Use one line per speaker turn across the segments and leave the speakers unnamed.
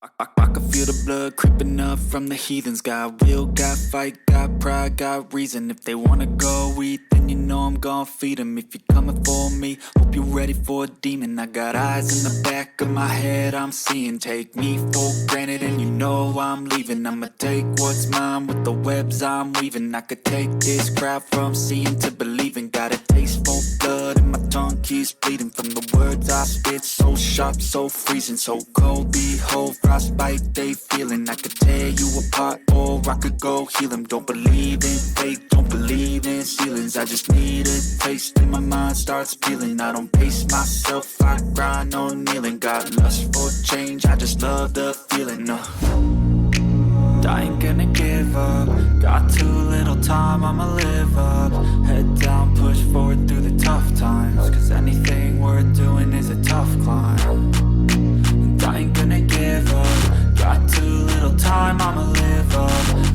I can feel the blood creeping up from the heathens. Got will, got fight, got pride, got reason. If they wanna go eat, then you know I'm gon' feed them. If you're coming for me, hope you're ready for a demon. I got eyes in the back of my head, I'm seeing. Take me for granted and you know I'm leaving. I'ma take what's mine with the webs I'm weaving. I could take this crowd from seeing to believing. Got a taste for blood and my tongue keeps bleeding. From the words I spit, so sharp, so freezing. So cold, behold, frostbite they feeling. I could tear you apart or I could go heal them. Don't believe in fate, don't believe in ceilings. I just need a taste and my mind starts feeling. I don't pace myself, I grind on kneeling. Got lust for change, I just love the feeling. I ain't gonna give up. Got too little time, I'ma live up. Head down, push forward through the tough times. Cause anything worth doing is a tough climb. And I ain't gonna give up. Got too little time, I'ma live up.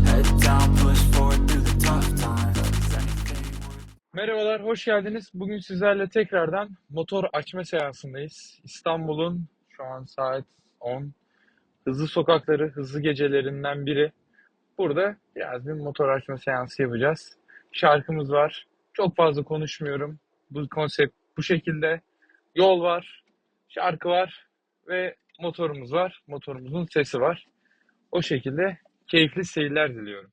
Head down, push forward through the tough times. Cause anything worth...
Merhabalar, hoş geldiniz. Bugün sizlerle tekrardan motor açma seansındayız. İstanbul'un şu an saat 10. Hızlı sokakları, hızlı gecelerinden biri. Burada biraz bir motor açma seansı yapacağız. Şarkımız var. Çok fazla konuşmuyorum. Bu konsept bu şekilde. Yol var, şarkı var ve motorumuz var. Motorumuzun sesi var. O şekilde keyifli seyirler diliyorum.